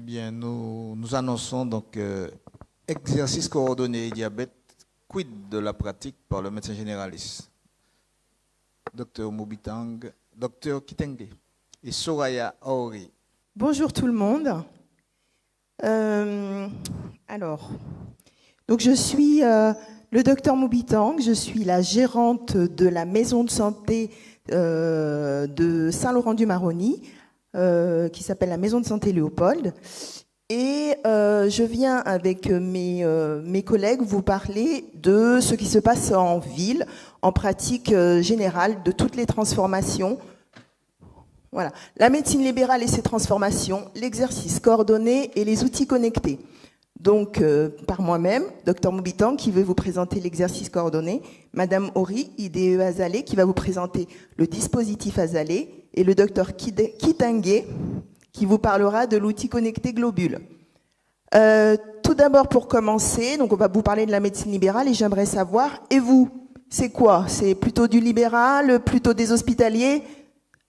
Bien, nous annonçons donc exercice coordonné et diabète, quid de la pratique par le médecin généraliste, Dr Mobitang, Dr Kitenge et Soraya Aori. Bonjour tout le monde. Donc je suis le docteur Mobitang, je suis la gérante de la maison de santé de Saint-Laurent-du-Maroni, qui s'appelle la maison de santé Léopold. Et je viens avec mes collègues vous parler de ce qui se passe en ville, en pratique générale de toutes les transformations. Voilà, la médecine libérale et ses transformations, l'exercice coordonné et les outils connectés. Donc, par moi-même, Dr Mobitang, qui veut vous présenter l'exercice coordonné, Madame Ori, IDE Azalée, qui va vous présenter le dispositif Azalée, et le Dr Kitenge, qui vous parlera de l'outil connecté Globule. Tout d'abord, pour commencer, donc on va vous parler de la médecine libérale, et j'aimerais savoir, et vous, c'est quoi? C'est plutôt du libéral, plutôt des hospitaliers?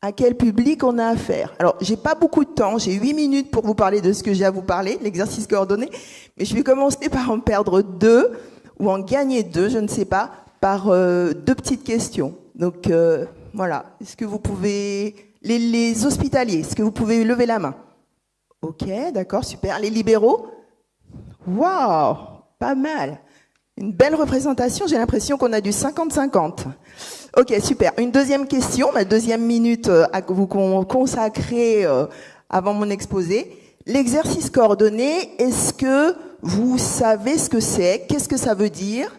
À quel public on a affaire? Alors, j'ai pas beaucoup de temps, j'ai 8 minutes pour vous parler de ce que j'ai à vous parler, l'exercice coordonné, mais je vais commencer par en perdre 2, ou en gagner 2, je ne sais pas, par 2 petites questions. Donc, voilà. Est-ce que vous pouvez... Les hospitaliers, est-ce que vous pouvez lever la main? Ok, d'accord, super. Les libéraux? Waouh, pas mal. Une belle représentation, j'ai l'impression qu'on a du 50-50. Ok, super. Une deuxième question, ma deuxième minute à vous consacrer avant mon exposé. L'exercice coordonné, est-ce que vous savez ce que c'est? Qu'est-ce que ça veut dire?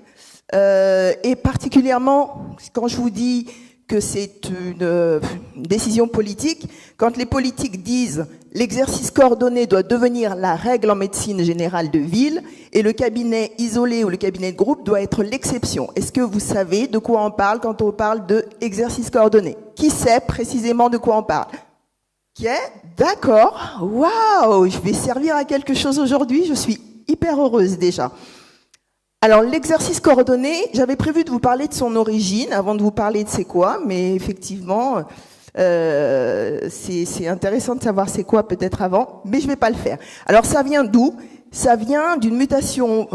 Et particulièrement, quand je vous dis que c'est une décision politique, quand les politiques disent l'exercice coordonné doit devenir la règle en médecine générale de ville et le cabinet isolé ou le cabinet de groupe doit être l'exception. Est-ce que vous savez de quoi on parle quand on parle d'exercice coordonné? Qui sait précisément de quoi on parle? Ok, d'accord. Waouh, je vais servir à quelque chose aujourd'hui, je suis hyper heureuse déjà. Alors, l'exercice coordonné, j'avais prévu de vous parler de son origine avant de vous parler de c'est quoi, mais effectivement, c'est intéressant de savoir c'est quoi peut-être avant, mais je vais pas le faire. Alors, ça vient d'où? Ça vient d'une mutation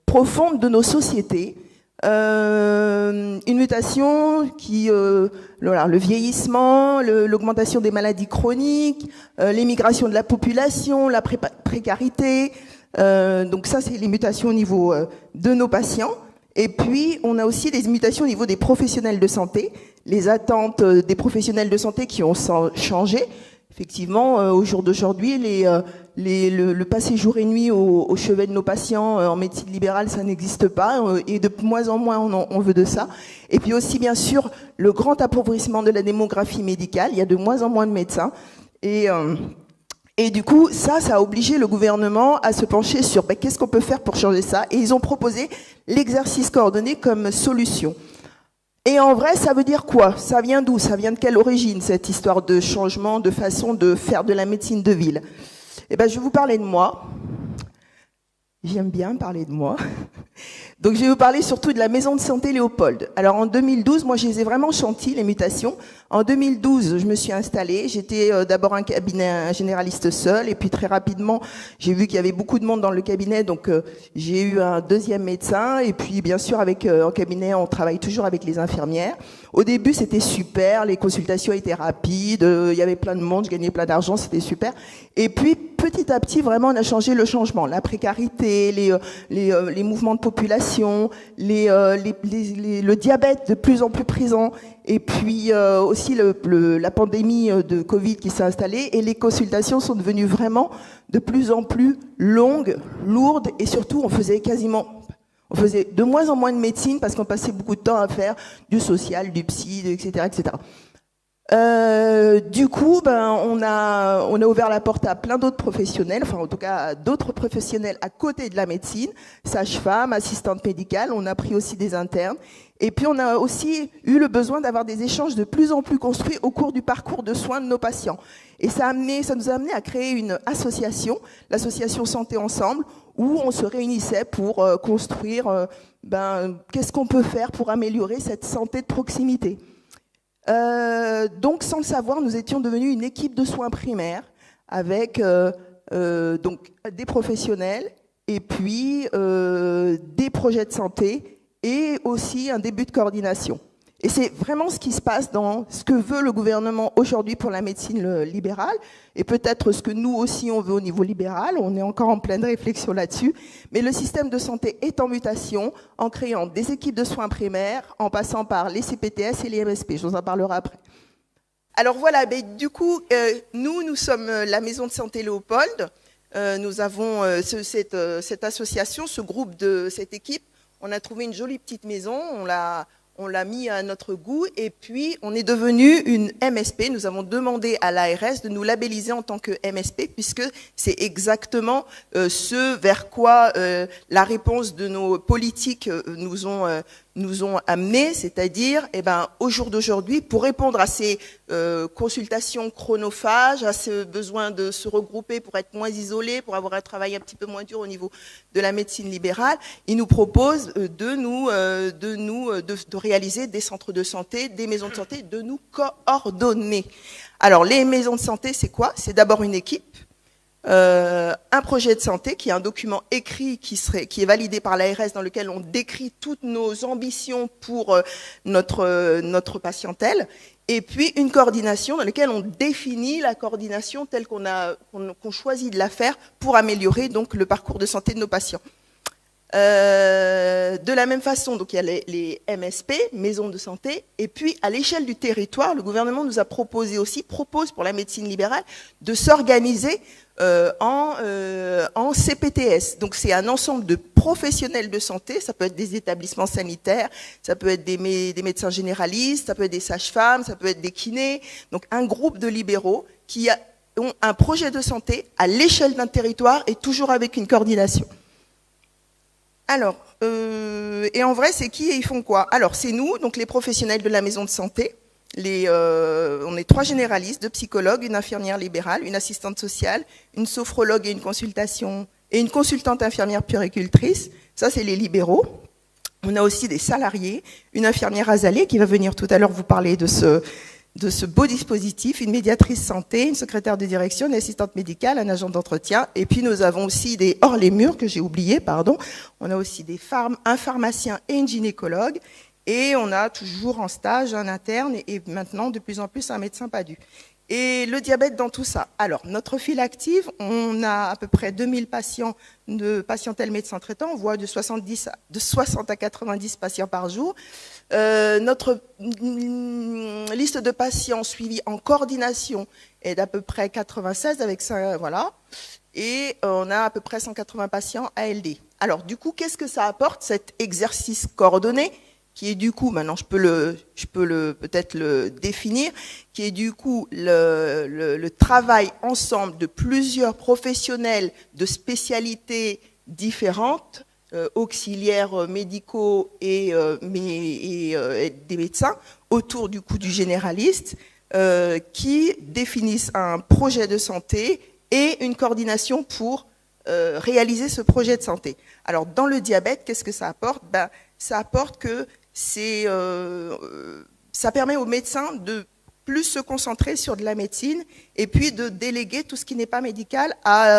profonde de nos sociétés, une mutation qui, le vieillissement, l'augmentation des maladies chroniques, l'émigration de la population, la précarité. Donc ça, c'est les mutations au niveau de nos patients. Et puis, on a aussi des mutations au niveau des professionnels de santé, les attentes des professionnels de santé qui ont changé. Effectivement, au jour d'aujourd'hui, le passer jour et nuit au chevet de nos patients en médecine libérale, ça n'existe pas. Et de moins en moins, on veut de ça. Et puis aussi, bien sûr, le grand appauvrissement de la démographie médicale. Il y a de moins en moins de médecins. Et du coup, ça a obligé le gouvernement à se pencher sur qu'est-ce qu'on peut faire pour changer ça. Et ils ont proposé l'exercice coordonné comme solution. Et en vrai, ça veut dire quoi? Ça vient d'où? Ça vient de quelle origine, cette histoire de changement, de façon de faire de la médecine de ville? Eh ben, je vais vous parler de moi. J'aime bien parler de moi. Donc, je vais vous parler surtout de la maison de santé Léopold. Alors, en 2012, moi, je les ai vraiment chantis, les mutations. En 2012, je me suis installée. J'étais d'abord un cabinet généraliste seul. Et puis, très rapidement, j'ai vu qu'il y avait beaucoup de monde dans le cabinet. Donc, j'ai eu un deuxième médecin. Et puis, bien sûr, en cabinet, on travaille toujours avec les infirmières. Au début, c'était super. Les consultations étaient rapides. Il y avait plein de monde. Je gagnais plein d'argent. C'était super. Et puis, petit à petit, vraiment, on a changé le changement. La précarité, les mouvements de population, le diabète de plus en plus présent, et puis aussi la pandémie de Covid qui s'est installée, et les consultations sont devenues vraiment de plus en plus longues, lourdes, et surtout, on faisait de moins en moins de médecine parce qu'on passait beaucoup de temps à faire du social, du psy, etc., etc. Du coup, on a ouvert la porte à plein d'autres professionnels, enfin en tout cas à d'autres professionnels à côté de la médecine, sage-femme, assistante médicale, on a pris aussi des internes. Et puis on a aussi eu le besoin d'avoir des échanges de plus en plus construits au cours du parcours de soins de nos patients. Et ça nous a amené à créer une association, l'association Santé Ensemble, où on se réunissait pour construire qu'est-ce qu'on peut faire pour améliorer cette santé de proximité. Donc, sans le savoir, nous étions devenus une équipe de soins primaires avec donc des professionnels, et puis des projets de santé, et aussi un début de coordination. Et c'est vraiment ce qui se passe dans ce que veut le gouvernement aujourd'hui pour la médecine libérale, et peut-être ce que nous aussi on veut au niveau libéral. On est encore en pleine réflexion là-dessus. Mais le système de santé est en mutation, en créant des équipes de soins primaires, en passant par les CPTS et les MSP. Je vous en parlerai après. Alors voilà, du coup, nous sommes la maison de santé Léopold. Nous avons cette association, ce groupe de cette équipe. On a trouvé une jolie petite maison, on l'a mis à notre goût, et puis on est devenu une MSP. Nous avons demandé à l'ARS de nous labelliser en tant que MSP, puisque c'est exactement ce vers quoi la réponse de nos politiques nous ont amené, c'est-à-dire au jour d'aujourd'hui, pour répondre à ces consultations chronophages, à ce besoin de se regrouper pour être moins isolé, pour avoir un travail un petit peu moins dur au niveau de la médecine libérale, ils nous proposent de réaliser des centres de santé, des maisons de santé, de nous coordonner. Alors les maisons de santé, c'est quoi? C'est d'abord une équipe, un projet de santé qui est un document écrit qui est validé par l'ARS, dans lequel on décrit toutes nos ambitions pour notre patientèle, et puis une coordination dans laquelle on définit la coordination telle qu'on choisit de la faire pour améliorer donc le parcours de santé de nos patients. De la même façon, donc il y a les MSP, maisons de santé, et puis à l'échelle du territoire, le gouvernement nous a propose pour la médecine libérale de s'organiser en CPTS. Donc c'est un ensemble de professionnels de santé, ça peut être des établissements sanitaires, ça peut être des médecins généralistes, ça peut être des sages-femmes, ça peut être des kinés, donc un groupe de libéraux qui ont un projet de santé à l'échelle d'un territoire et toujours avec une coordination. Alors, et en vrai, c'est qui et ils font quoi? Alors, c'est nous, donc les professionnels de la maison de santé. On est 3 généralistes, 2 psychologues, une infirmière libérale, une assistante sociale, une sophrologue et une consultante infirmière puéricultrice. Ça, c'est les libéraux. On a aussi des salariés, une infirmière azalée qui va venir tout à l'heure vous parler de ce beau dispositif, une médiatrice santé, une secrétaire de direction, une assistante médicale, un agent d'entretien. Et puis nous avons aussi des hors les murs que j'ai oublié, pardon. On a aussi un pharmacien et une gynécologue. Et on a toujours en stage un interne et maintenant de plus en plus un médecin PADU. Et le diabète dans tout ça. Alors, notre file active, on a à peu près 2000 patients de patientèle médecin traitant. On voit de 60 à 90 patients par jour. Notre liste de patients suivis en coordination est d'à peu près 96 avec ça, voilà. Et on a à peu près 180 patients ALD. Alors, du coup, qu'est-ce que ça apporte, cet exercice coordonné, qui est du coup, maintenant je peux peut-être le définir, qui est du coup le travail ensemble de plusieurs professionnels de spécialités différentes, auxiliaires médicaux et des médecins, autour du coup du généraliste, qui définissent un projet de santé et une coordination pour réaliser ce projet de santé. Alors dans le diabète, qu'est-ce que ça apporte? Ça apporte que ça permet aux médecins de plus se concentrer sur de la médecine et puis de déléguer tout ce qui n'est pas médical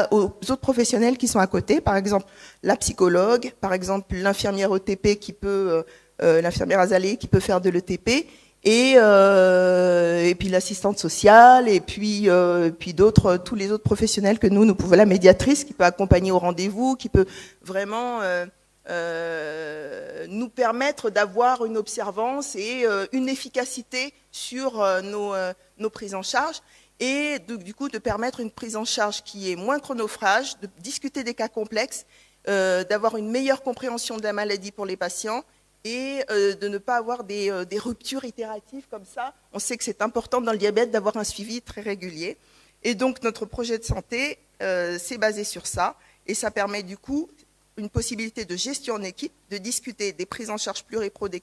aux autres professionnels qui sont à côté. Par exemple, la psychologue, par exemple l'infirmière ETP l'infirmière azalée qui peut faire de l'ETP, et puis l'assistante sociale, et puis d'autres, tous les autres professionnels que nous pouvons, la médiatrice qui peut accompagner au rendez-vous, qui peut vraiment nous permettre d'avoir une observance et une efficacité sur nos prises en charge, et du coup de permettre une prise en charge qui est moins chronophage, de discuter des cas complexes, d'avoir une meilleure compréhension de la maladie pour les patients, et de ne pas avoir des ruptures itératives comme ça. On sait que c'est important dans le diabète d'avoir un suivi très régulier. Et donc notre projet de santé, c'est basé sur ça, et ça permet du coup une possibilité de gestion en équipe, de discuter des prises en charge pluripro des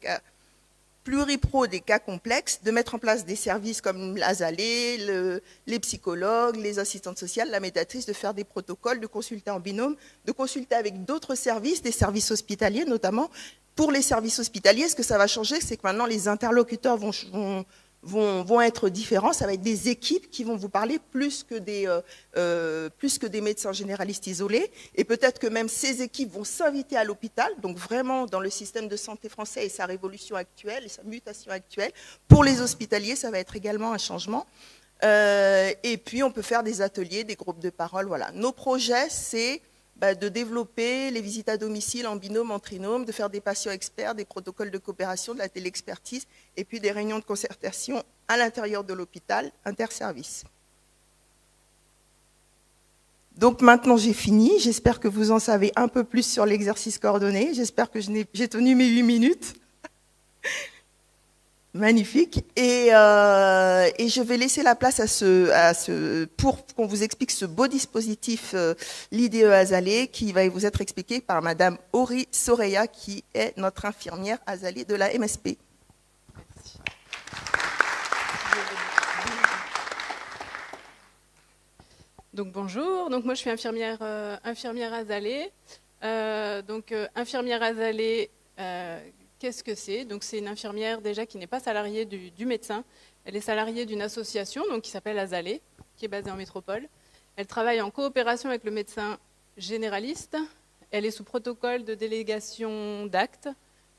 cas complexes, de mettre en place des services comme l'azalée, les psychologues, les assistantes sociales, la médiatrice, de faire des protocoles, de consulter en binôme, de consulter avec d'autres services, des services hospitaliers notamment. Pour les services hospitaliers, ce que ça va changer, c'est que maintenant les interlocuteurs vont vont être différents. Ça va être des équipes qui vont vous parler plus que des médecins généralistes isolés. Et peut-être que même ces équipes vont s'inviter à l'hôpital, donc vraiment dans le système de santé français et sa révolution actuelle et sa mutation actuelle. Pour les hospitaliers, ça va être également un changement. Et puis, on peut faire des ateliers, des groupes de parole. Voilà. Nos projets, c'est de développer les visites à domicile en binôme, en trinôme, de faire des patients experts, des protocoles de coopération, de la téléexpertise, et puis des réunions de concertation à l'intérieur de l'hôpital, interservices. Donc maintenant j'ai fini, j'espère que vous en savez un peu plus sur l'exercice coordonné, j'espère que j'ai tenu mes 8 minutes. Magnifique. Et je vais laisser la place pour qu'on vous explique ce beau dispositif l'IDE Azalée qui va vous être expliqué par Madame Ori Soreya qui est notre infirmière Azalée de la MSP. Merci. Donc bonjour, donc moi je suis infirmière Azalée. Infirmière Azalée, qu'est-ce que c'est? Donc c'est une infirmière déjà qui n'est pas salariée du médecin. Elle est salariée d'une association donc, qui s'appelle Azalée, qui est basée en métropole. Elle travaille en coopération avec le médecin généraliste. Elle est sous protocole de délégation d'actes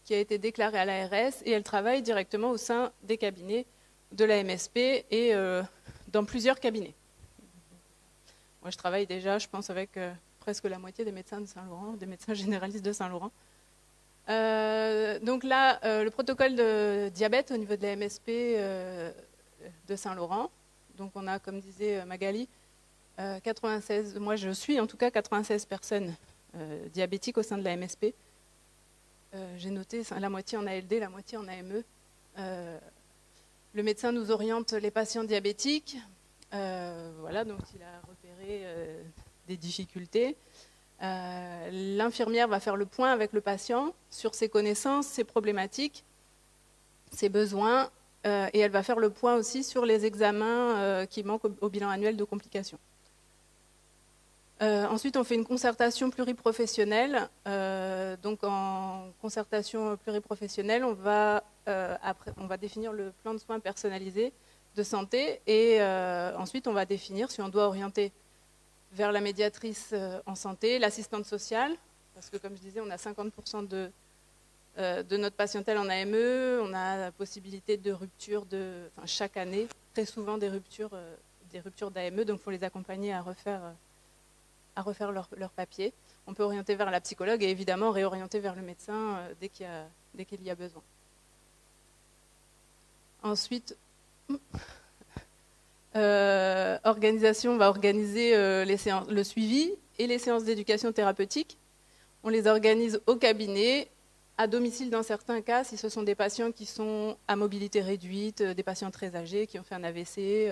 qui a été déclaré à l'ARS et elle travaille directement au sein des cabinets de la MSP et dans plusieurs cabinets. Moi je travaille déjà, je pense, avec presque la moitié des médecins de Saint-Laurent, des médecins généralistes de Saint-Laurent. Donc là, le protocole de diabète au niveau de la MSP de Saint-Laurent. Donc on a, comme disait Magali, 96, moi je suis en tout cas 96 personnes diabétiques au sein de la MSP. J'ai noté la moitié en ALD, la moitié en AME. Le médecin nous oriente les patients diabétiques. Voilà, donc il a repéré des difficultés. L'infirmière va faire le point avec le patient sur ses connaissances, ses problématiques, ses besoins, et elle va faire le point aussi sur les examens qui manquent au bilan annuel de complications. Ensuite, on fait une concertation pluriprofessionnelle. Donc, en concertation pluriprofessionnelle, on va définir le plan de soins personnalisé de santé et ensuite, on va définir si on doit orienter vers la médiatrice en santé, l'assistante sociale, parce que comme je disais, on a 50% de notre patientèle en AME, on a la possibilité de rupture chaque année, très souvent des ruptures d'AME, donc il faut les accompagner à refaire leur papier. On peut orienter vers la psychologue et évidemment réorienter vers le médecin dès qu'il y a besoin. Ensuite, organisation va organiser le suivi et les séances d'éducation thérapeutique. On les organise au cabinet, à domicile dans certains cas, si ce sont des patients qui sont à mobilité réduite, des patients très âgés qui ont fait un AVC.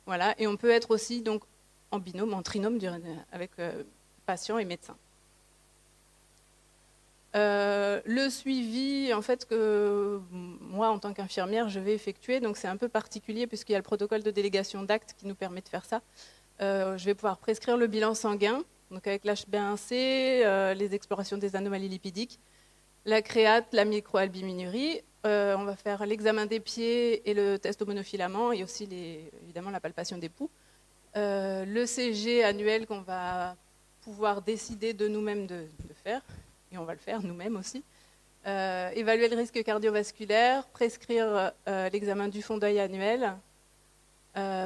Voilà. Et on peut être aussi donc, en binôme, en trinôme avec patients et médecins. Le suivi, en fait, que moi, en tant qu'infirmière, je vais effectuer, donc c'est un peu particulier puisqu'il y a le protocole de délégation d'actes qui nous permet de faire ça. Je vais pouvoir prescrire le bilan sanguin, donc avec l'HbA1c, les explorations des anomalies lipidiques, la créate, la microalbuminurie. On va faire l'examen des pieds et le test au monofilament et aussi évidemment la palpation des poux. Le CG annuel qu'on va pouvoir décider de nous-mêmes de faire. Et on va le faire nous-mêmes aussi, évaluer le risque cardiovasculaire, prescrire l'examen du fond d'œil annuel,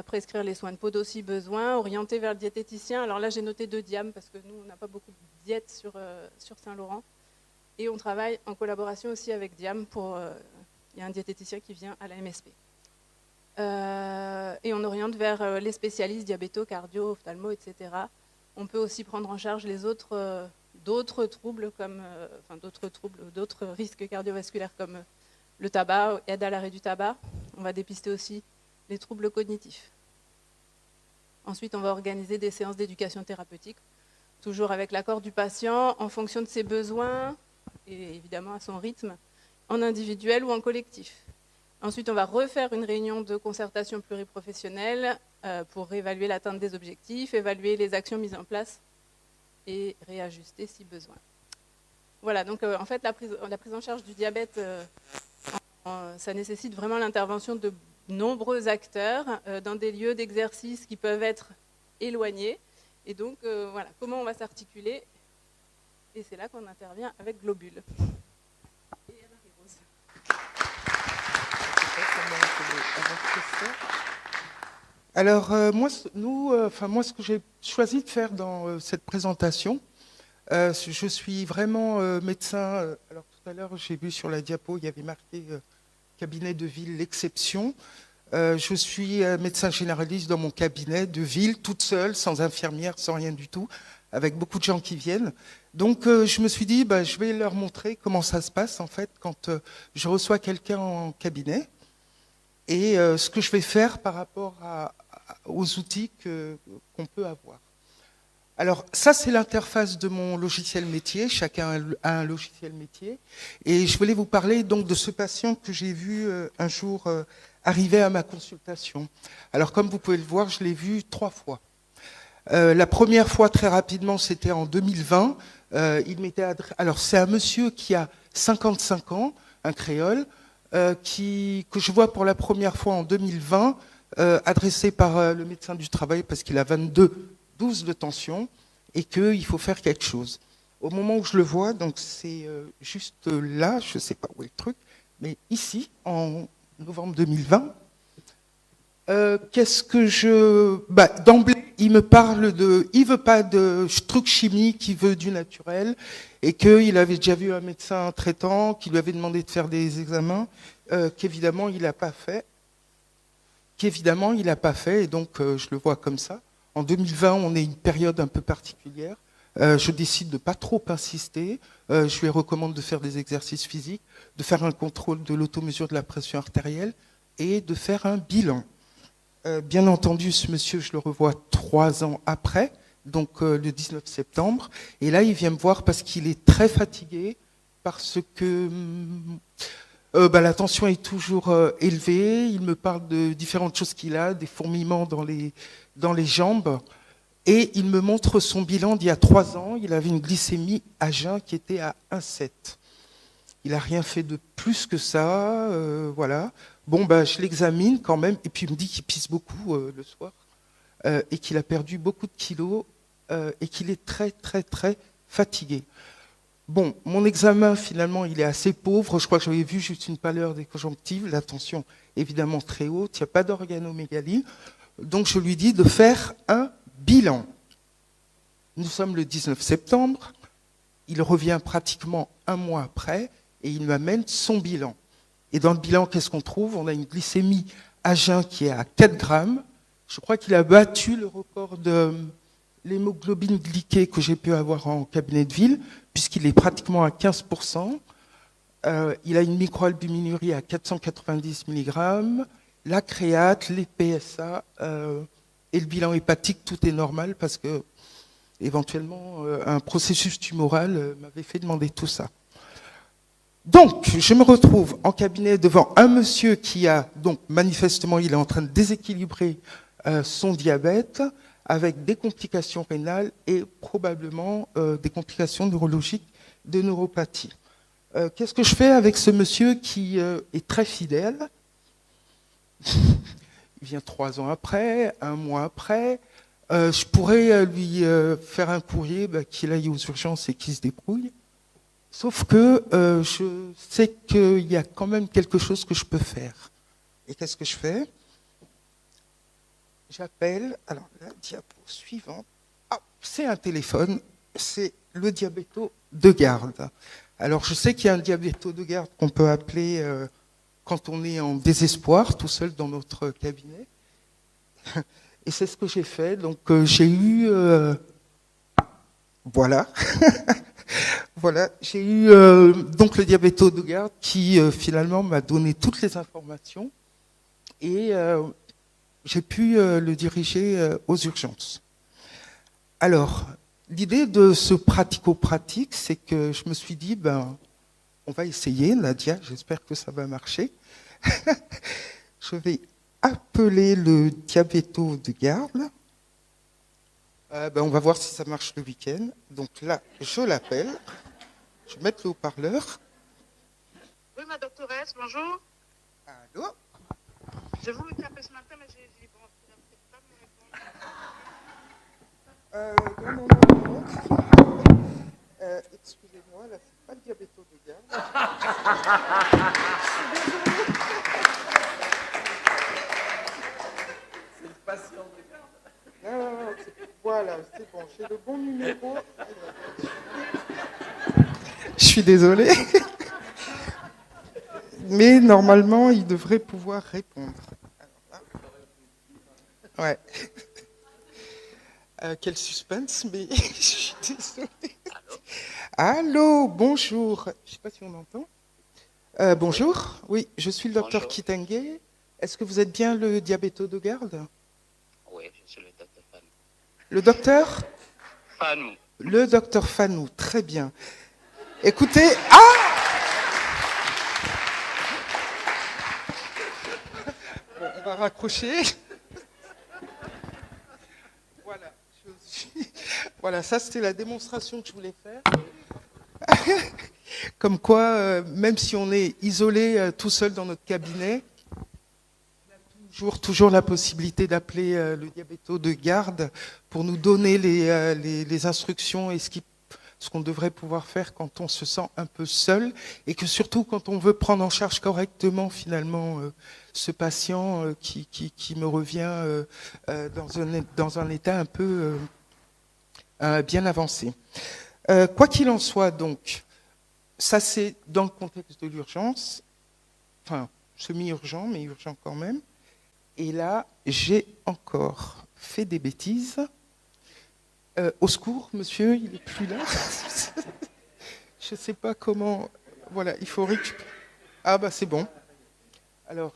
prescrire les soins de peau si besoin, orienter vers le diététicien. Alors là, j'ai noté 2 diams parce que nous, on n'a pas beaucoup de diètes sur Saint-Laurent. Et on travaille en collaboration aussi avec Diam. Il y a un diététicien qui vient à la MSP. Et on oriente vers les spécialistes diabéto, cardio, ophtalmo, etc. On peut aussi prendre en charge les autres... d'autres troubles, d'autres risques cardiovasculaires comme le tabac, aide à l'arrêt du tabac. On va dépister aussi les troubles cognitifs. Ensuite, on va organiser des séances d'éducation thérapeutique, toujours avec l'accord du patient, en fonction de ses besoins et évidemment à son rythme, en individuel ou en collectif. Ensuite, on va refaire une réunion de concertation pluriprofessionnelle pour réévaluer l'atteinte des objectifs, évaluer les actions mises en place et réajuster si besoin. Voilà, donc en fait, la prise en charge du diabète, ça nécessite vraiment l'intervention de nombreux acteurs dans des lieux d'exercice qui peuvent être éloignés. Et donc, voilà, comment on va s'articuler. Et c'est là qu'on intervient avec Globule. Et Marie-Rose. Alors, moi, ce que j'ai choisi de faire dans cette présentation, je suis vraiment médecin. Alors, tout à l'heure, j'ai vu sur la diapo, il y avait marqué cabinet de ville, l'exception. Je suis médecin généraliste dans mon cabinet de ville, toute seule, sans infirmière, sans rien du tout, avec beaucoup de gens qui viennent. Donc, je me suis dit, je vais leur montrer comment ça se passe, en fait, quand je reçois quelqu'un en cabinet et ce que je vais faire par rapport aux outils qu'on peut avoir. Alors, ça, c'est l'interface de mon logiciel métier. Chacun a un logiciel métier. Et je voulais vous parler donc de ce patient que j'ai vu un jour arriver à ma consultation. Alors, comme vous pouvez le voir, je l'ai vu 3 fois. La première fois, très rapidement, c'était en 2020. Alors, c'est un monsieur qui a 55 ans, un créole, que je vois pour la première fois en 2020, adressé par le médecin du travail parce qu'il a 12 de tension et qu'il faut faire quelque chose. Au moment où je le vois, donc c'est juste là, je ne sais pas où est le truc, mais ici, en novembre 2020, d'emblée, il me parle il veut pas de trucs chimiques, il veut du naturel, et qu'il avait déjà vu un médecin traitant qui lui avait demandé de faire des examens, qu'évidemment il n'a pas fait. Et donc je le vois comme ça. En 2020, on est une période un peu particulière. Je décide de pas trop insister. Je lui recommande de faire des exercices physiques, de faire un contrôle de l'automesure de la pression artérielle et de faire un bilan. Bien entendu, ce monsieur, je le revois 3 ans après, donc le 19 septembre. Et là, il vient me voir parce qu'il est très fatigué, parce que la tension est toujours élevée. Il me parle de différentes choses qu'il a, des fourmillements dans les jambes. Et il me montre son bilan d'il y a 3 ans. Il avait une glycémie à jeun qui était à 1,7. Il n'a rien fait de plus que ça. Voilà. Bon, je l'examine quand même. Et puis il me dit qu'il pisse beaucoup le soir. Et qu'il a perdu beaucoup de kilos. Et qu'il est très, très, très fatigué. Bon, mon examen, finalement, il est assez pauvre. Je crois que j'avais vu juste une pâleur des conjonctives. La tension, évidemment, très haute. Il n'y a pas d'organomégalie. Donc, je lui dis de faire un bilan. Nous sommes le 19 septembre. Il revient pratiquement 1 mois après et il m'amène son bilan. Et dans le bilan, qu'est-ce qu'on trouve? On a une glycémie à jeun qui est à 4 grammes. Je crois qu'il a battu le record de l'hémoglobine glyquée que j'ai pu avoir en cabinet de ville, puisqu'il est pratiquement à 15%. Il a une microalbuminurie à 490 mg, la créate, les PSA et le bilan hépatique, tout est normal parce que éventuellement un processus tumoral m'avait fait demander tout ça. Donc, je me retrouve en cabinet devant un monsieur qui a, donc manifestement, il est en train de déséquilibrer son diabète avec des complications rénales et probablement des complications neurologiques de neuropathie. Qu'est-ce que je fais avec ce monsieur qui est très fidèle? Il vient 3 ans après, 1 mois après. Je pourrais lui faire un courrier qu'il aille aux urgences et qu'il se débrouille. Sauf que je sais qu'il y a quand même quelque chose que je peux faire. Et qu'est-ce que je fais? J'appelle, alors la diapo suivante, c'est un téléphone, c'est le diabéto de garde. Alors je sais qu'il y a un diabéto de garde qu'on peut appeler quand on est en désespoir, tout seul dans notre cabinet. Et c'est ce que j'ai fait. Donc j'ai eu... voilà. Voilà, j'ai eu donc le diabéto de garde qui finalement m'a donné toutes les informations et j'ai pu le diriger aux urgences. Alors, l'idée de ce pratico-pratique, c'est que je me suis dit, on va essayer, Nadia, j'espère que ça va marcher. Je vais appeler le diabéto de garde. On va voir si ça marche le week-end. Donc là, je l'appelle. Je vais mettre le haut-parleur. Oui, ma doctoresse, bonjour. Allô? Je voulais taper ce matin, mais j'ai dit, bon, il n'a peut-être pas me répondre. Non. Excusez-moi, là, c'est pas le diabéto de garde. C'est le patient de garde. Non, voilà, c'est bon, j'ai le bon numéro. Je suis désolé. Mais normalement, il devrait pouvoir répondre. Alors là. Ouais. Quel suspense, mais je suis désolée. Allô, bonjour. Je ne sais pas si on m'entend. Bonjour, oui, je suis le docteur Kitenge. Est-ce que vous êtes bien le diabéto de garde? Oui, je suis le docteur Fanou. Le docteur Fanou. Le docteur Fanou, très bien. Écoutez, Bon, on va raccrocher. Voilà, ça c'était la démonstration que je voulais faire. Comme quoi, même si on est isolé tout seul dans notre cabinet, on a toujours la possibilité d'appeler le diabéto de garde pour nous donner les instructions et ce qu'on devrait pouvoir faire quand on se sent un peu seul et que surtout quand on veut prendre en charge correctement finalement ce patient qui me revient dans un état un peu bien avancé. Quoi qu'il en soit, donc, ça c'est dans le contexte de l'urgence, enfin semi-urgent, mais urgent quand même. Et là, j'ai encore fait des bêtises. Au secours, monsieur, il n'est plus là. Je ne sais pas comment. Voilà, il faut récupérer. Ah bah c'est bon. Alors,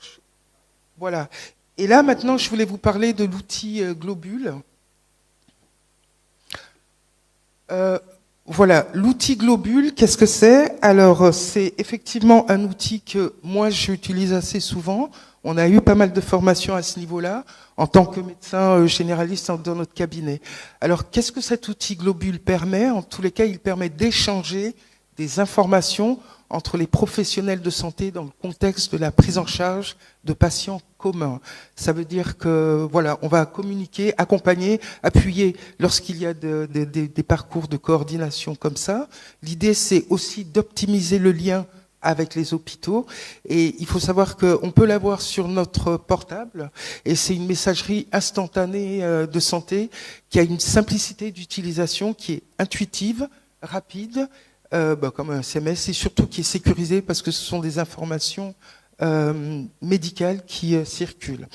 voilà. Et là, maintenant, je voulais vous parler de l'outil Globule. Voilà, l'outil Globule, qu'est-ce que c'est? Alors, c'est effectivement un outil que moi, j'utilise assez souvent. On a eu pas mal de formations à ce niveau-là, en tant que médecin généraliste dans notre cabinet. Alors, qu'est-ce que cet outil Globule permet? En tous les cas, il permet d'échanger des informations entre les professionnels de santé dans le contexte de la prise en charge de patients communs. Ça veut dire que voilà, on va communiquer, accompagner, appuyer lorsqu'il y a des parcours de coordination comme ça. L'idée, c'est aussi d'optimiser le lien avec les hôpitaux. Et il faut savoir qu'on peut l'avoir sur notre portable. Et c'est une messagerie instantanée de santé qui a une simplicité d'utilisation qui est intuitive, rapide, comme un SMS, et surtout qui est sécurisé parce que ce sont des informations médicales qui circulent.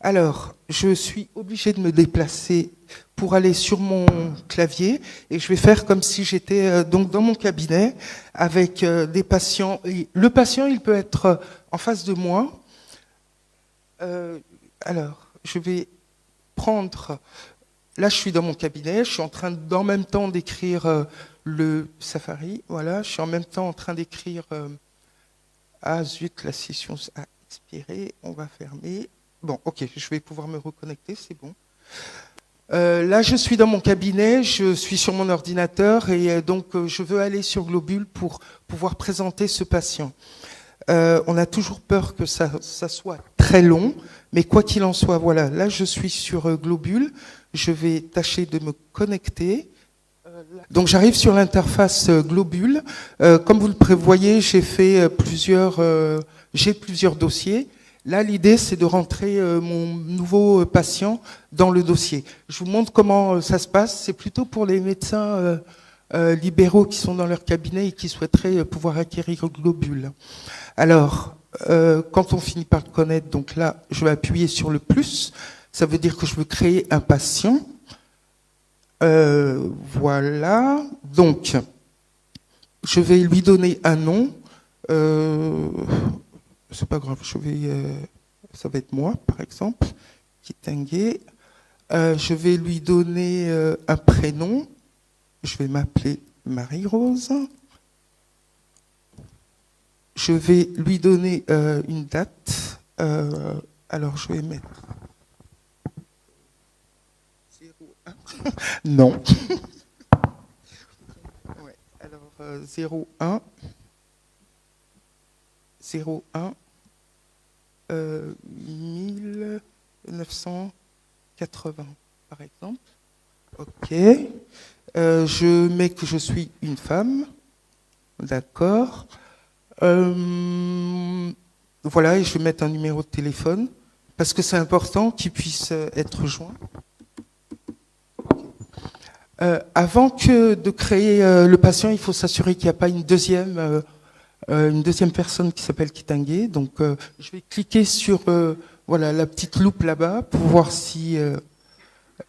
Alors, je suis obligée de me déplacer pour aller sur mon clavier et je vais faire comme si j'étais donc dans mon cabinet avec des patients. Et le patient, il peut être en face de moi. Alors, je vais prendre... Là, je suis dans mon cabinet, je suis en train d'en même temps d'écrire le Safari. Voilà, je suis en même temps en train d'écrire... Ah zut, la session a expiré, on va fermer. Bon, ok, je vais pouvoir me reconnecter, c'est bon. Là, je suis dans mon cabinet, je suis sur mon ordinateur et donc je veux aller sur Globule pour pouvoir présenter ce patient. On a toujours peur que ça soit très long, mais quoi qu'il en soit, voilà, là je suis sur Globule, je vais tâcher de me connecter. Donc j'arrive sur l'interface Globule. Comme vous le prévoyez, j'ai plusieurs dossiers. Là, l'idée, c'est de rentrer mon nouveau patient dans le dossier. Je vous montre comment ça se passe. C'est plutôt pour les médecins libéraux qui sont dans leur cabinet et qui souhaiteraient pouvoir acquérir Globule. Alors, quand on finit par le connaître, donc là, je vais appuyer sur le plus. Ça veut dire que je veux créer un patient. Voilà. Donc, je vais lui donner un nom. C'est pas grave, ça va être moi, par exemple, Kitenge. Je vais lui donner un prénom. Je vais m'appeler Marie-Rose. Je vais lui donner une date. Alors, je vais mettre 01. Non. Ouais, alors, 01. 1980, par exemple. OK. Je mets que je suis une femme. D'accord. Voilà, et je vais mettre un numéro de téléphone, parce que c'est important qu'il puisse être joint. Avant de créer le patient, il faut s'assurer qu'il n'y a pas une deuxième personne qui s'appelle Kitangé. Donc, je vais cliquer sur voilà, la petite loupe là-bas pour voir si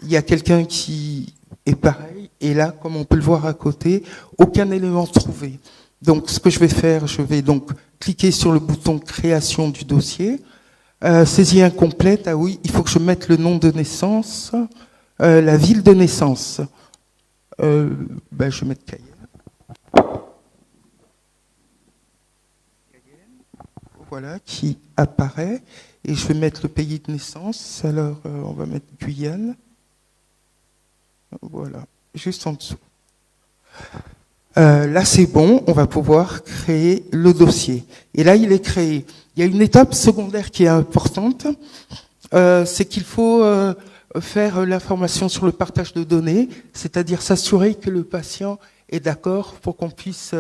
il y a quelqu'un qui est pareil. Et là, comme on peut le voir à côté, aucun élément trouvé. Donc, ce que je vais faire, je vais donc cliquer sur le bouton création du dossier. Saisie incomplète, ah oui, il faut que je mette le nom de naissance, la ville de naissance. Je vais mettre Cayenne. Voilà, qui apparaît. Et je vais mettre le pays de naissance. Alors, on va mettre Guyane. Voilà, juste en dessous. Là, c'est bon, on va pouvoir créer le dossier. Et là, il est créé. Il y a une étape secondaire qui est importante, c'est qu'il faut faire l'information sur le partage de données, c'est-à-dire s'assurer que le patient est d'accord pour qu'on puisse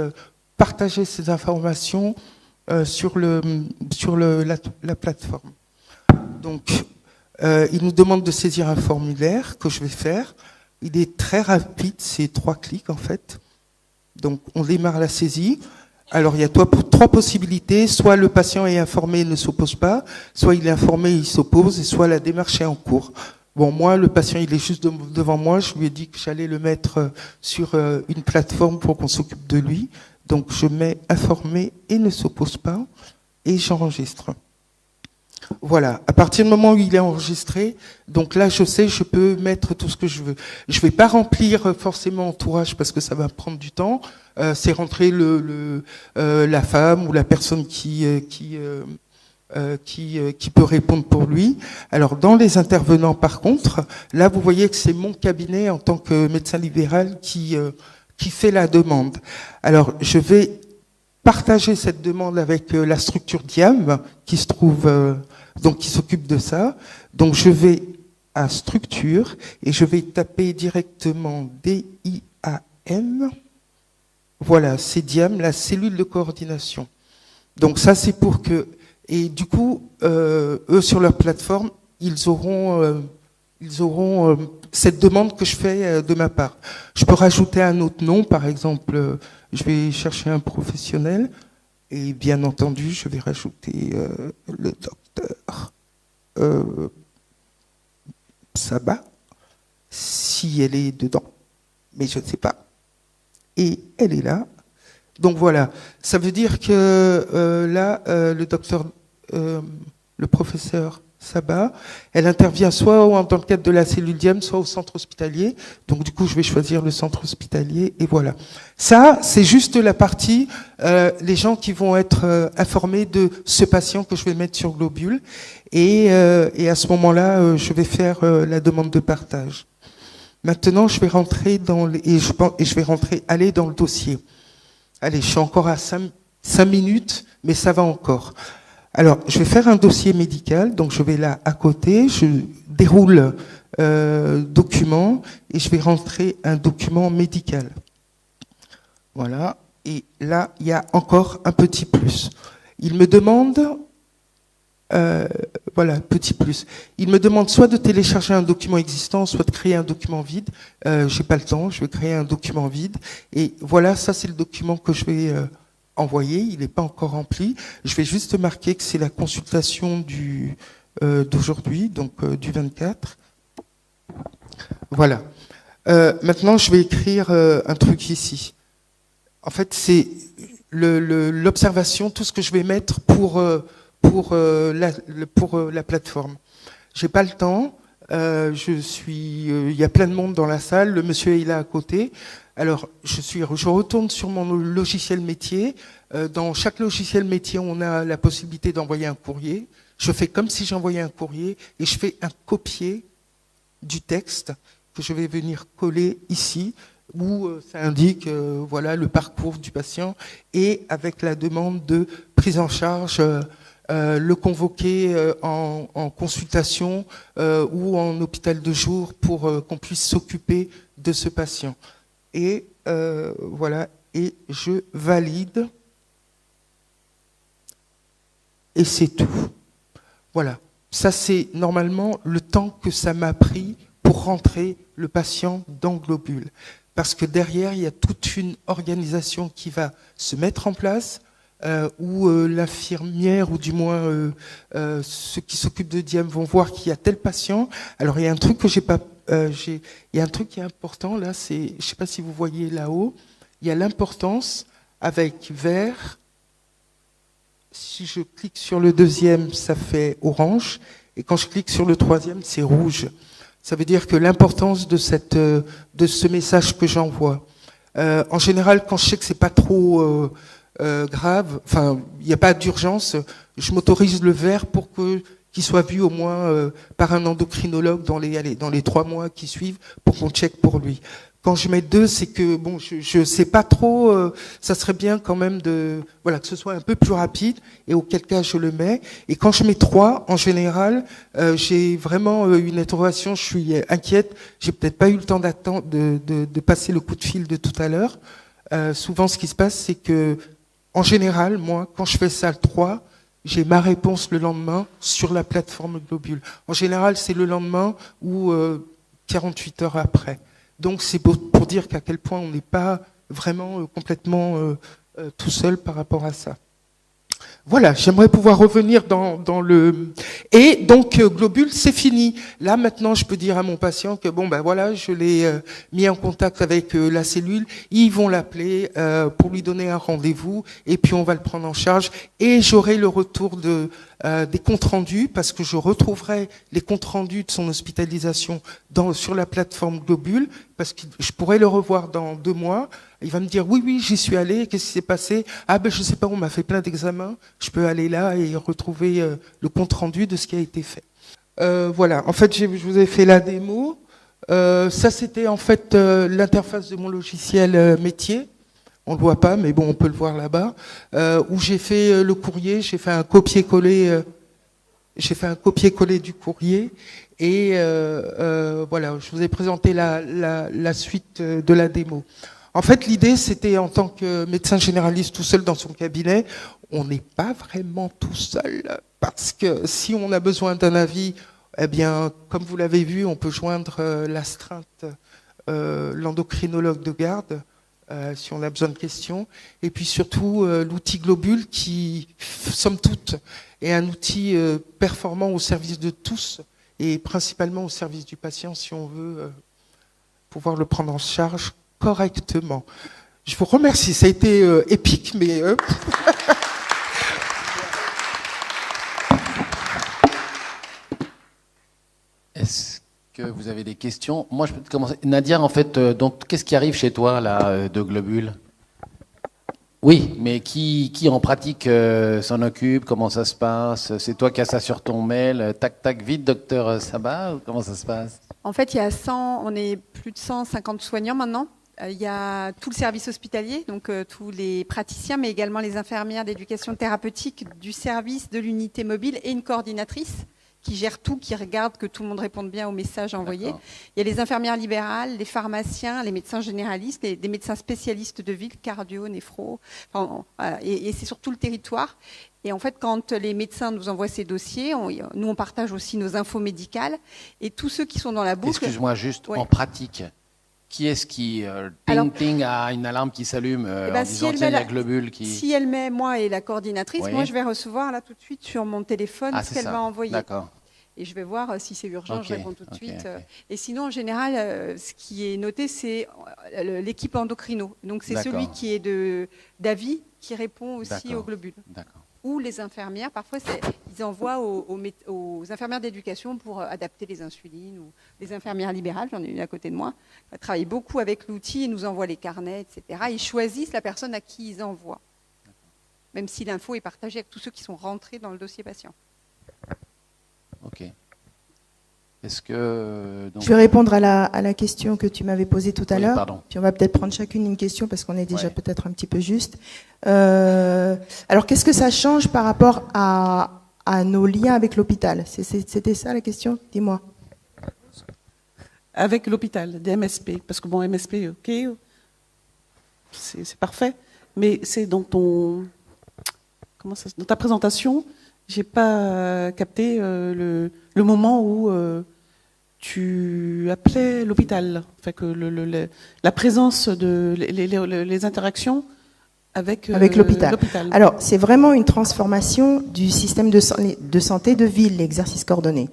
partager ces informations sur la plateforme. Donc, il nous demande de saisir un formulaire que je vais faire. Il est très rapide, c'est 3 clics en fait. Donc, on démarre la saisie. Alors, il y a trois possibilités. Soit le patient est informé et ne s'oppose pas, soit il est informé et il s'oppose, et soit la démarche est en cours. Bon, moi, le patient, il est juste devant moi. Je lui ai dit que j'allais le mettre sur une plateforme pour qu'on s'occupe de lui. Donc, je mets informé et ne s'oppose pas, et j'enregistre. Voilà, à partir du moment où il est enregistré, donc là je sais, je peux mettre tout ce que je veux. Je ne vais pas remplir forcément entourage parce que ça va prendre du temps. C'est rentrer la femme ou la personne qui peut répondre pour lui. Alors dans les intervenants par contre, là vous voyez que c'est mon cabinet en tant que médecin libéral qui fait la demande. Alors je vais partager cette demande avec la structure DIAM qui se trouve donc qui s'occupe de ça. Donc je vais à structure et je vais taper directement DIAM. Voilà, c'est DIAM, la cellule de coordination. Donc ça c'est pour que, et du coup eux sur leur plateforme ils auront cette demande que je fais de ma part. Je peux rajouter un autre nom, par exemple, je vais chercher un professionnel et bien entendu, je vais rajouter le docteur Saba, si elle est dedans, mais je ne sais pas. Et elle est là. Donc voilà, ça veut dire que là, le docteur, le professeur Saba, elle intervient soit dans le cadre de la cellule DIAM, soit au centre hospitalier. Donc du coup, je vais choisir le centre hospitalier et voilà. Ça, c'est juste la partie, les gens qui vont être informés de ce patient que je vais mettre sur Globule. Et à ce moment-là, je vais faire la demande de partage. Maintenant, je vais rentrer aller dans le dossier. Allez, je suis encore à 5 minutes, mais ça va encore. Alors, je vais faire un dossier médical, donc je vais là à côté, je déroule document et je vais rentrer un document médical. Voilà, et là, il y a encore un petit plus. Il me demande, voilà, petit plus. Il me demande soit de télécharger un document existant, soit de créer un document vide. J'ai pas le temps, je vais créer un document vide. Et voilà, ça c'est le document que je vais envoyé, il n'est pas encore rempli. Je vais juste marquer que c'est la consultation d'aujourd'hui, donc du 24. Voilà. Maintenant, je vais écrire un truc ici. En fait, c'est l'observation, tout ce que je vais mettre pour la plateforme. J'ai pas le temps. Il y a plein de monde dans la salle. Le monsieur est là à côté. Alors, je retourne sur mon logiciel métier. Dans chaque logiciel métier, on a la possibilité d'envoyer un courrier. Je fais comme si j'envoyais un courrier et je fais un copier du texte que je vais venir coller ici, où ça indique voilà le parcours du patient et avec la demande de prise en charge le convoquer en consultation ou en hôpital de jour pour qu'on puisse s'occuper de ce patient. Et voilà, et je valide. Et c'est tout. Voilà. Ça, c'est normalement le temps que ça m'a pris pour rentrer le patient dans Globule. Parce que derrière, il y a toute une organisation qui va se mettre en place, où l'infirmière, ou du moins ceux qui s'occupent de Diem vont voir qu'il y a tel patient. Alors, il y a un truc que j'ai pas... il y a un truc qui est important, là, c'est... Je ne sais pas si vous voyez là-haut. Il y a l'importance avec vert. Si je clique sur le deuxième, ça fait orange. Et quand je clique sur le troisième, c'est rouge. Ça veut dire que l'importance de ce message que j'envoie. En général, quand je sais que c'est pas trop grave, enfin, il n'y a pas d'urgence, je m'autorise le vert pour qu'il soit vu au moins par un endocrinologue dans les 3 mois qui suivent pour qu'on check pour lui. Quand je mets 2, c'est que bon, je sais pas trop. Ça serait bien quand même que ce soit un peu plus rapide. Et auquel cas je le mets. Et quand je mets 3, en général, j'ai vraiment une interrogation. Je suis inquiète. J'ai peut-être pas eu le temps d'attendre de passer le coup de fil de tout à l'heure. Souvent, ce qui se passe, c'est que en général, moi, quand je fais ça le 3, j'ai ma réponse le lendemain sur la plateforme Globule. En général, c'est le lendemain ou 48 heures après. Donc c'est pour dire qu'à quel point on n'est pas vraiment complètement tout seul par rapport à ça. Voilà, j'aimerais pouvoir revenir dans le... Et donc, Globule, c'est fini. Là, maintenant, je peux dire à mon patient que, bon, ben voilà, je l'ai mis en contact avec la cellule. Ils vont l'appeler pour lui donner un rendez-vous. Et puis, on va le prendre en charge. Et j'aurai le retour des comptes rendus, parce que je retrouverai les comptes rendus de son hospitalisation sur la plateforme Globule, parce que je pourrai le revoir dans 2 mois. Il va me dire, oui, j'y suis allé, qu'est-ce qui s'est passé? Ah ben je sais pas, on m'a fait plein d'examens, je peux aller là et retrouver le compte-rendu de ce qui a été fait. Voilà, en fait, je vous ai fait la démo. Ça, c'était en fait l'interface de mon logiciel métier. On le voit pas, mais bon, on peut le voir là-bas. Où j'ai fait le courrier, j'ai fait un copier-coller du courrier. Et voilà, je vous ai présenté la suite de la démo. En fait, l'idée, c'était en tant que médecin généraliste tout seul dans son cabinet, on n'est pas vraiment tout seul, parce que si on a besoin d'un avis, eh bien, comme vous l'avez vu, on peut joindre l'astreinte, l'endocrinologue de garde, si on a besoin de questions, et puis surtout l'outil Globule qui, somme toute, est un outil performant au service de tous, et principalement au service du patient, si on veut pouvoir le prendre en charge correctement. Je vous remercie, ça a été épique, mais... Est-ce que vous avez des questions? Moi, je peux commencer. Nadia, en fait, donc, qu'est-ce qui arrive chez toi, là, de Globule? Oui, mais qui en pratique s'en occupe? Comment ça se passe? C'est toi qui as ça sur ton mail? Tac, tac, vite, docteur Sabat? Comment ça se passe? En fait, on est plus de 150 soignants maintenant. Il y a tout le service hospitalier, donc tous les praticiens, mais également les infirmières d'éducation thérapeutique du service de l'unité mobile et une coordinatrice qui gère tout, qui regarde que tout le monde réponde bien aux messages envoyés. D'accord. Il y a les infirmières libérales, les pharmaciens, les médecins généralistes, des médecins spécialistes de ville, cardio, néphro, et c'est sur tout le territoire. Et en fait, quand les médecins nous envoient ces dossiers, nous, on partage aussi nos infos médicales. Et tous ceux qui sont dans la boucle... Excuse-moi, juste ouais. En pratique, qui est-ce qui, ting, a une alarme qui s'allume en disant, tiens, il y a Globule qui... Si elle met moi et la coordinatrice, oui. Moi, je vais recevoir là tout de suite sur mon téléphone ce qu'elle va envoyer. D'accord. Et je vais voir si c'est urgent, okay. Je réponds tout de suite. Okay. Et sinon, en général, ce qui est noté, c'est l'équipe endocrino. Donc, c'est celui qui est d'avis qui répond aussi au Globule. D'accord. Ou les infirmières, parfois, ils envoient aux infirmières d'éducation pour adapter les insulines, ou les infirmières libérales, j'en ai une à côté de moi, elles travaillent beaucoup avec l'outil, ils nous envoient les carnets, etc. Ils choisissent la personne à qui ils envoient, même si l'info est partagée avec tous ceux qui sont rentrés dans le dossier patient. Ok. Est-ce que... donc- Je vais répondre à la question que tu m'avais posée tout à Oui, l'heure. pardon. Puis on va peut-être prendre chacune une question parce qu'on est déjà Ouais. peut-être un petit peu juste. Alors, qu'est-ce que ça change par rapport à nos liens avec l'hôpital? C'était ça la question? Dis-moi. Avec l'hôpital, des MSP, parce que bon, MSP, ok, c'est parfait, mais c'est dans dans ta présentation, j'ai pas capté le moment où tu appelais l'hôpital, enfin que la présence de les interactions avec l'hôpital. Alors, c'est vraiment une transformation du système de santé de ville, l'exercice coordonné.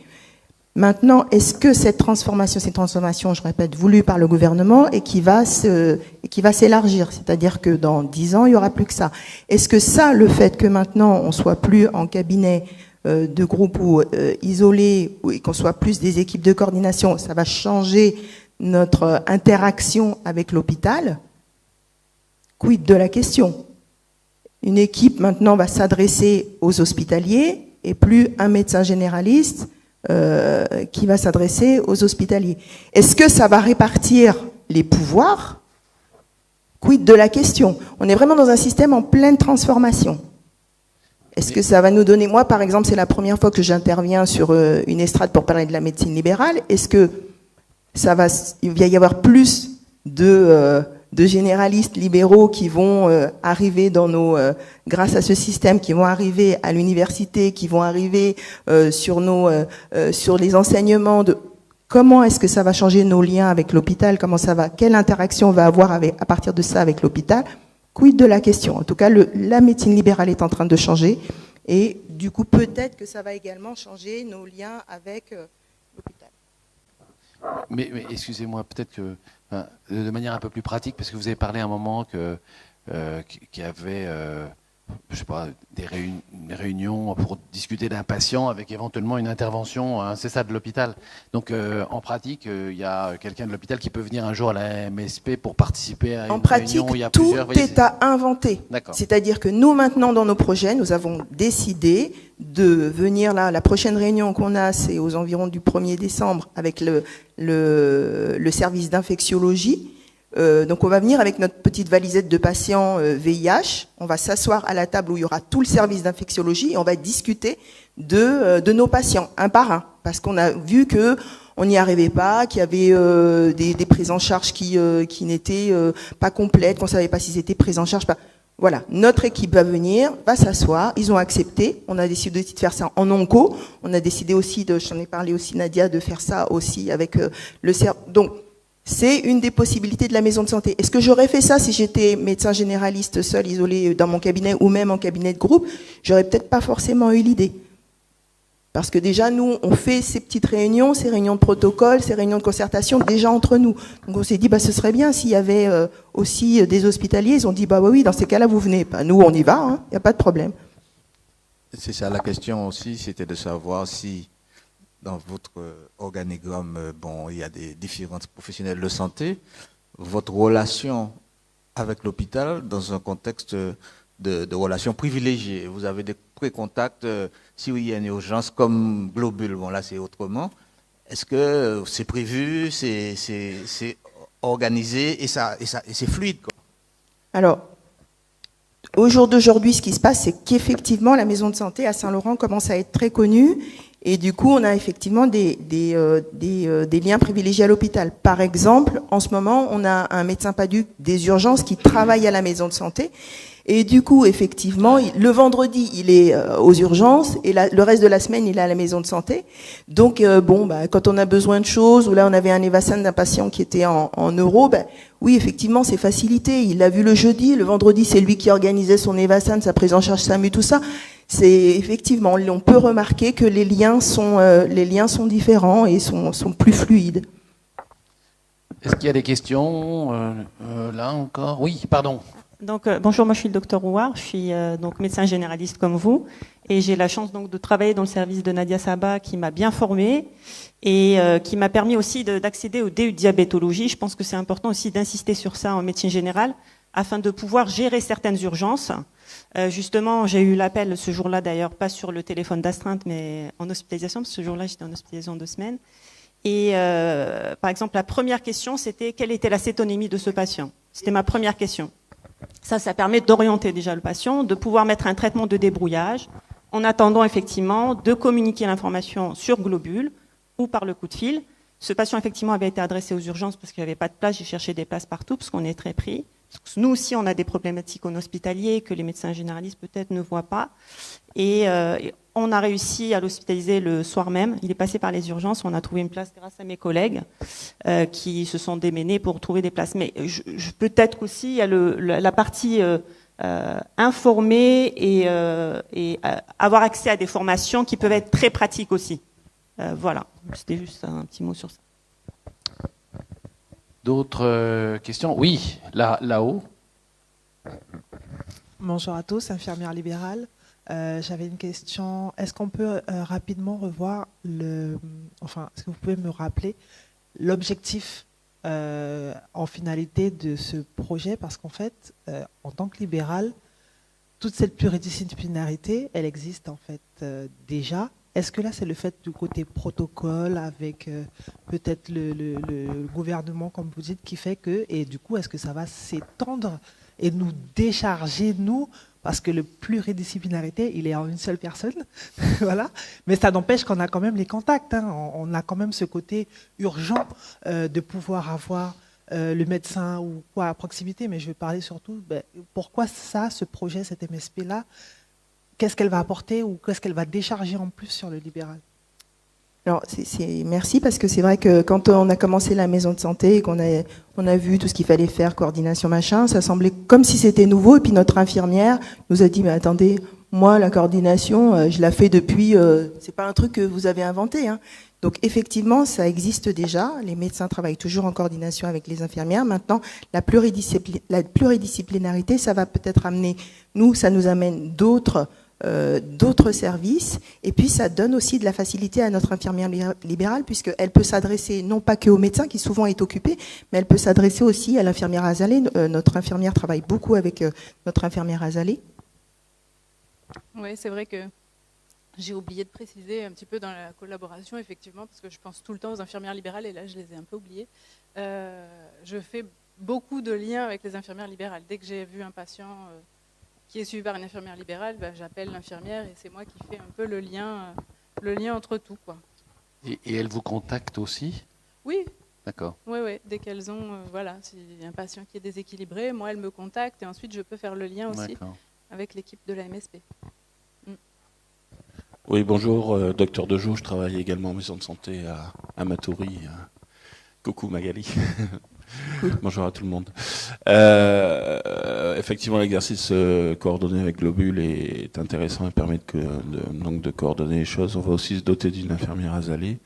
Maintenant, est-ce que cette transformation, je répète, voulue par le gouvernement et qui va s'élargir, c'est-à-dire que dans 10 ans, il n'y aura plus que ça. Est-ce que ça, le fait que maintenant on soit plus en cabinet de groupe ou isolé, et qu'on soit plus des équipes de coordination, ça va changer notre interaction avec l'hôpital? Quid de la question? Une équipe maintenant va s'adresser aux hospitaliers et plus un médecin généraliste qui va s'adresser aux hospitaliers. Est-ce que ça va répartir les pouvoirs? Quid de la question? On est vraiment dans un système en pleine transformation. Est-ce que ça va nous donner... Moi, par exemple, c'est la première fois que j'interviens sur une estrade pour parler de la médecine libérale. Est-ce que il va y avoir plus de généralistes libéraux qui vont arriver grâce à ce système, qui vont arriver à l'université, qui vont arriver sur les enseignements de comment est-ce que ça va changer nos liens avec l'hôpital, quelle interaction on va avoir à partir de ça avec l'hôpital? Quid de la question? En tout cas, la médecine libérale est en train de changer et du coup, peut-être que ça va également changer nos liens avec l'hôpital. Mais excusez-moi, peut-être que de manière un peu plus pratique, parce que vous avez parlé à un moment qu'il y avait, je sais pas, des réunions pour discuter d'un patient avec éventuellement une intervention, hein, c'est ça, de l'hôpital. Donc en pratique, il y a quelqu'un de l'hôpital qui peut venir un jour à la MSP pour participer à une réunion où il y a plusieurs... En pratique, tout est à inventer. D'accord. C'est-à-dire que nous, maintenant, dans nos projets, nous avons décidé de venir là, la prochaine réunion qu'on a, c'est aux environs du 1er décembre, avec le service d'infectiologie. Donc on va venir avec notre petite valisette de patients VIH, on va s'asseoir à la table où il y aura tout le service d'infectiologie et on va discuter de nos patients, un par un, parce qu'on a vu que on n'y arrivait pas, qu'il y avait des prises en charge qui n'étaient pas complètes, qu'on savait pas s'ils étaient prises en charge. Voilà, notre équipe va venir, va s'asseoir, ils ont accepté, on a décidé aussi de faire ça en onco, on a décidé aussi j'en ai parlé aussi Nadia, de faire ça aussi avec le service. Donc c'est une des possibilités de la maison de santé. Est-ce que j'aurais fait ça si j'étais médecin généraliste seul, isolé dans mon cabinet ou même en cabinet de groupe? J'aurais peut-être pas forcément eu l'idée. Parce que déjà, nous, on fait ces petites réunions, ces réunions de protocole, ces réunions de concertation déjà entre nous. Donc on s'est dit, ce serait bien s'il y avait aussi des hospitaliers. Ils ont dit, oui, dans ces cas-là, vous venez. Nous, on y va, il n'y a pas de problème. C'est ça la question aussi, c'était de savoir si dans votre organigramme, il y a des différents professionnels de santé, votre relation avec l'hôpital dans un contexte de relations privilégiées. Vous avez des pré-contacts, si oui, il y a une urgence comme Globule, là c'est autrement. Est-ce que c'est prévu, c'est organisé et c'est fluide, quoi? Alors, au jour d'aujourd'hui, ce qui se passe, c'est qu'effectivement, la maison de santé à Saint-Laurent commence à être très connue. Et du coup, on a effectivement des liens privilégiés à l'hôpital. Par exemple, en ce moment, on a un médecin PADUC des urgences qui travaille à la maison de santé. Et du coup, effectivement, le vendredi, il est aux urgences et le reste de la semaine, il est à la maison de santé. Donc, quand on a besoin de choses, ou là, on avait un Evasan d'un patient qui était en neuro, oui, effectivement, c'est facilité. Il l'a vu le jeudi, le vendredi, c'est lui qui organisait son Evasan, sa prise en charge SAMU, tout ça. C'est effectivement, on peut remarquer que les liens sont différents et sont plus fluides. Est-ce qu'il y a des questions là encore? Oui, pardon. Donc, bonjour, moi je suis le docteur Ouar, je suis donc médecin généraliste comme vous, et j'ai la chance donc de travailler dans le service de Nadia Saba qui m'a bien formée et qui m'a permis aussi d'accéder au DU de diabétologie. Je pense que c'est important aussi d'insister sur ça en médecine générale afin de pouvoir gérer certaines urgences. Justement, j'ai eu l'appel ce jour-là d'ailleurs, pas sur le téléphone d'astreinte, mais en hospitalisation, parce que ce jour-là j'étais en hospitalisation 2 semaines. Et par exemple, la première question, c'était quelle était la cétonémie de ce patient. C'était ma première question. Ça permet d'orienter déjà le patient, de pouvoir mettre un traitement de débrouillage, en attendant effectivement de communiquer l'information sur globule ou par le coup de fil. Ce patient effectivement avait été adressé aux urgences parce qu'il n'y avait pas de place, j'ai cherché des places partout parce qu'on est très pris. Nous aussi, on a des problématiques en hospitalier que les médecins généralistes peut-être ne voient pas. Et on a réussi à l'hospitaliser le soir même. Il est passé par les urgences. On a trouvé une place grâce à mes collègues qui se sont déménés pour trouver des places. Mais peut-être qu'aussi, il y a la partie informer et avoir accès à des formations qui peuvent être très pratiques aussi. Voilà, c'était juste un petit mot sur ça. D'autres questions? Oui, là-haut. Bonjour à tous, infirmière libérale. J'avais une question. Est-ce qu'on peut rapidement revoir est-ce que vous pouvez me rappeler l'objectif en finalité de ce projet? Parce qu'en fait, en tant que libéral, toute cette pluridisciplinarité, elle existe en fait déjà. Est-ce que là, c'est le fait du côté protocole avec peut-être le gouvernement, comme vous dites, qui fait que, et du coup, est-ce que ça va s'étendre et nous décharger, nous, parce que le pluridisciplinarité, il est en une seule personne, voilà. Mais ça n'empêche qu'on a quand même les contacts, hein. On a quand même ce côté urgent de pouvoir avoir le médecin ou quoi à proximité. Mais je vais parler surtout, pourquoi ça, ce projet, cette MSP-là, qu'est-ce qu'elle va apporter ou qu'est-ce qu'elle va décharger en plus sur le libéral? Alors, merci, parce que c'est vrai que quand on a commencé la maison de santé et qu'on a vu tout ce qu'il fallait faire, coordination, machin, ça semblait comme si c'était nouveau. Et puis notre infirmière nous a dit, mais attendez, moi, la coordination, je la fais depuis, c'est pas un truc que vous avez inventé, hein. Donc effectivement, ça existe déjà. Les médecins travaillent toujours en coordination avec les infirmières. Maintenant, la pluridisciplinarité, ça va peut-être amener, ça nous amène d'autres services, et puis ça donne aussi de la facilité à notre infirmière libérale, puisqu'elle peut s'adresser non pas qu'aux médecins qui souvent est occupée, mais elle peut s'adresser aussi à l'infirmière Azalée. Notre infirmière travaille beaucoup avec notre infirmière Azalée. Oui, c'est vrai que j'ai oublié de préciser un petit peu dans la collaboration, effectivement, parce que je pense tout le temps aux infirmières libérales, et là je les ai un peu oubliées. Je fais beaucoup de liens avec les infirmières libérales. Dès que j'ai vu un patient qui est suivi par une infirmière libérale, j'appelle l'infirmière et c'est moi qui fais un peu le lien entre tout, quoi. Et elles vous contactent aussi? Oui. D'accord. Oui, dès qu'elles ont, s'il y a un patient qui est déséquilibré, moi, elles me contactent et ensuite je peux faire le lien aussi avec l'équipe de la MSP. Oui, bonjour, docteur Dejoux, je travaille également en maison de santé à Matoury. Coucou Magali. Bonjour à tout le monde. Effectivement, l'exercice coordonné avec Globule est intéressant et permet donc de coordonner les choses. On va aussi se doter d'une infirmière Azalée.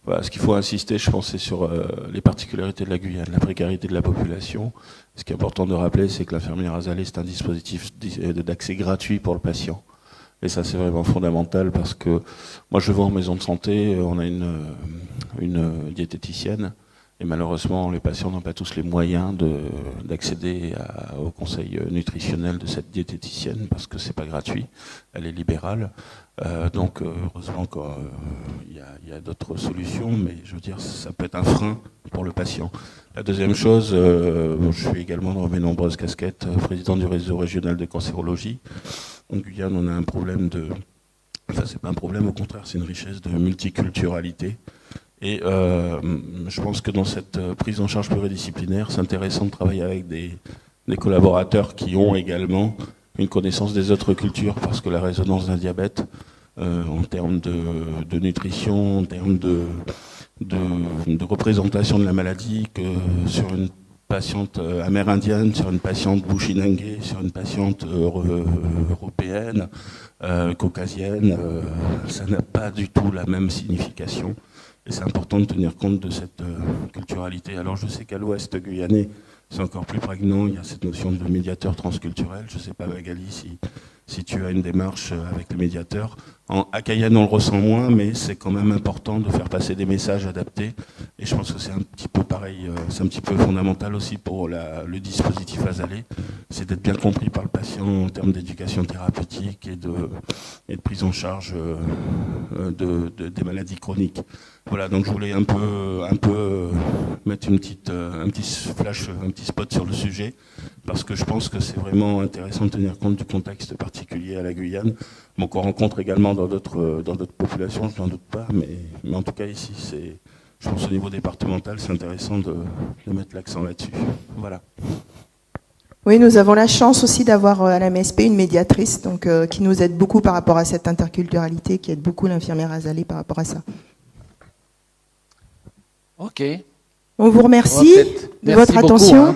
Voilà, ce qu'il faut insister, je pense, c'est sur les particularités de la Guyane, la précarité de la population. Ce qui est important de rappeler, c'est que l'infirmière Azalée, c'est un dispositif d'accès gratuit pour le patient. Et ça, c'est vraiment fondamental parce que moi, je vais en maison de santé, on a une diététicienne. Et malheureusement, les patients n'ont pas tous les moyens d'accéder au conseil nutritionnel de cette diététicienne parce que c'est pas gratuit, elle est libérale. Donc heureusement qu'il y a d'autres solutions, mais je veux dire, ça peut être un frein pour le patient. La deuxième chose, je suis également dans mes nombreuses casquettes président du réseau régional de cancérologie. En Guyane, on a un problème enfin, c'est pas un problème, au contraire, c'est une richesse de multiculturalité. Et je pense que dans cette prise en charge pluridisciplinaire, c'est intéressant de travailler avec des collaborateurs qui ont également une connaissance des autres cultures, parce que la résonance d'un diabète, en termes de nutrition, en termes de représentation de la maladie, que sur une patiente amérindienne, sur une patiente bushinengue, sur une patiente européenne, caucasienne, ça n'a pas du tout la même signification. Et c'est important de tenir compte de cette culturalité. Alors je sais qu'à l'ouest guyanais, c'est encore plus prégnant, il y a cette notion de médiateur transculturel. Je ne sais pas, Magali, si tu as une démarche avec le médiateur. À Cayenne, on le ressent moins, mais c'est quand même important de faire passer des messages adaptés. Et je pense que c'est un petit peu pareil, c'est un petit peu fondamental aussi pour le dispositif Azalée, c'est d'être bien compris par le patient en termes d'éducation thérapeutique et de prise en charge des maladies chroniques. Voilà, donc je voulais un peu mettre un petit flash, un petit spot sur le sujet, parce que je pense que c'est vraiment intéressant de tenir compte du contexte particulier à la Guyane. Bon, qu'on rencontre également dans d'autres populations, je n'en doute pas, mais en tout cas ici, je pense au niveau départemental, c'est intéressant de mettre l'accent là-dessus. Voilà. Oui, nous avons la chance aussi d'avoir à la MSP une médiatrice donc, qui nous aide beaucoup par rapport à cette interculturalité, qui aide beaucoup l'infirmière Azalée par rapport à ça. Ok. On vous remercie de votre attention.